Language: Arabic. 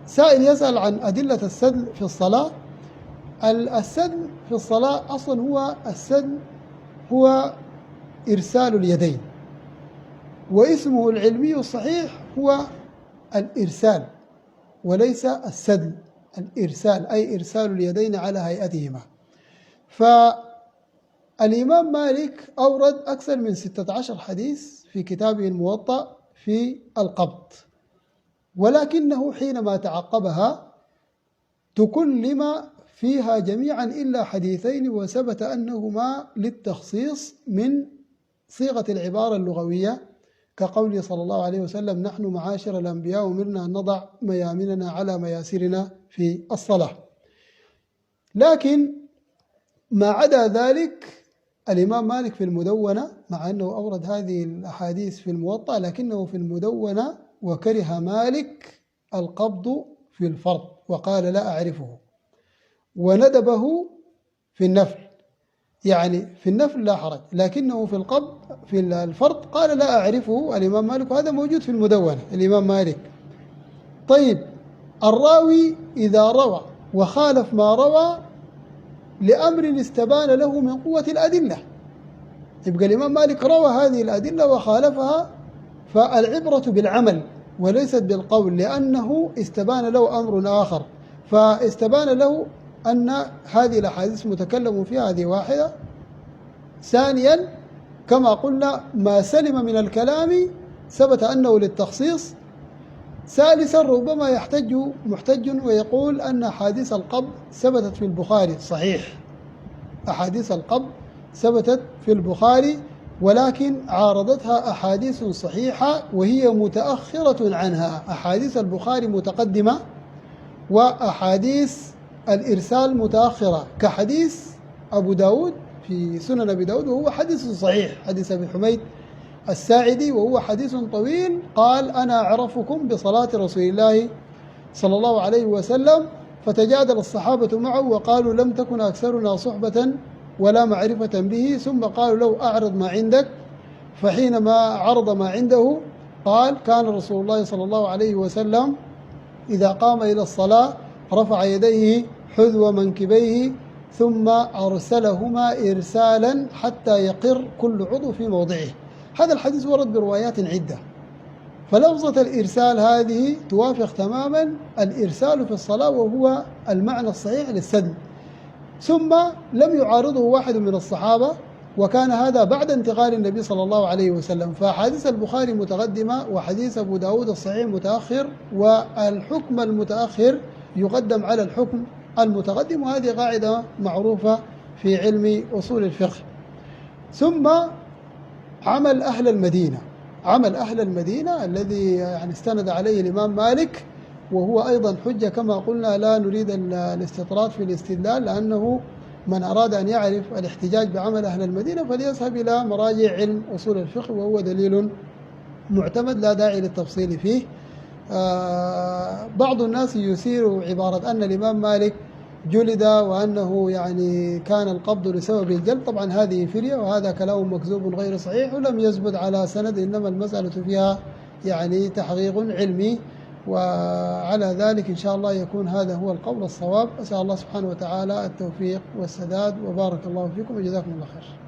سائل يسأل عن أدلة السدل في الصلاة. السدل في الصلاة أصلا هو السدل هو إرسال اليدين، واسمه العلمي الصحيح هو الإرسال وليس السدل. الإرسال أي إرسال اليدين على هيئتهما. فالإمام مالك أورد أكثر من 16 حديث في كتابه الموطأ في القبض، ولكنه حينما تعقبها تكلم فيها جميعا إلا حديثين، وثبت أنهما للتخصيص من صيغة العبارة اللغوية، كقوله صلى الله عليه وسلم: نحن معاشر الأنبياء أمرنا أن نضع ميامننا على مياسرنا في الصلاة. لكن ما عدا ذلك الإمام مالك في المدونة، مع أنه أورد هذه الأحاديث في الموطأ، لكنه في المدونة وكره مالك القبض في الفرض وقال لا أعرفه، وندبه في النفل، يعني في النفل لا حرج، لكنه في القبض في الفرض قال لا أعرفه الإمام مالك، وهذا موجود في المدونة الإمام مالك. طيب، الراوي إذا روى وخالف ما روى لأمر استبان له من قوة الأدلة، يبقى الإمام مالك روى هذه الأدلة وخالفها، فالعبرة بالعمل وليست بالقول، لأنه استبان له أمر آخر، فاستبان له أن هذه الأحاديث متكلم فيها، هذه واحدة. ثانيا، كما قلنا ما سلم من الكلام ثبت أنه للتخصيص. ثالثا، ربما يحتج محتج ويقول أن أحاديث القبض ثبتت في البخاري، صحيح، أحاديث القبض ثبتت في البخاري، ولكن عارضتها أحاديث صحيحة وهي متأخرة عنها. أحاديث البخاري متقدمة وأحاديث الإرسال متأخرة، كحديث أبو داود في سنن أبي داود، وهو حديث صحيح، حديث أبي حميد الساعدي، وهو حديث طويل، قال: أنا أعرفكم بصلاة رسول الله صلى الله عليه وسلم، فتجادل الصحابة معه وقالوا: لم تكن أكثرنا صحبة ولا معرفة به، ثم قالوا له: أعرض ما عندك، فحينما عرض ما عنده قال: كان رسول الله صلى الله عليه وسلم إذا قام إلى الصلاة رفع يديه حذو منكبيه ثم أرسلهما إرسالا حتى يقر كل عضو في موضعه. هذا الحديث ورد بروايات عدة، فلفظة الإرسال هذه توافق تماما الإرسال في الصلاة، وهو المعنى الصحيح للسدل. ثم لم يعارضه واحد من الصحابة، وكان هذا بعد انتقال النبي صلى الله عليه وسلم، فحديث البخاري متقدمة وحديث أبو داود الصحيح متأخر، والحكم المتأخر يقدم على الحكم المتقدم، وهذه قاعدة معروفة في علم أصول الفقه. ثم عمل أهل المدينة الذي يعني استند عليه الإمام مالك، وهو أيضا حجة كما قلنا، لا نريد الاستطراد في الاستدلال، لأنه من أراد أن يعرف الاحتجاج بعمل أهل المدينة فليذهب إلى مراجع علم أصول الفقه، وهو دليل معتمد لا داعي للتفصيل فيه. بعض الناس يثير عبارة أن الإمام مالك جلد وأنه يعني كان القبض لسبب الجلد. طبعا هذه فرية، وهذا كلام مكذوب غير صحيح ولم يثبت على سند، إنما المسألة فيها يعني تحقيق علمي، وعلى ذلك إن شاء الله يكون هذا هو القول الصواب. أسأل الله سبحانه وتعالى التوفيق والسداد، وبارك الله فيكم وجزاكم الله خير.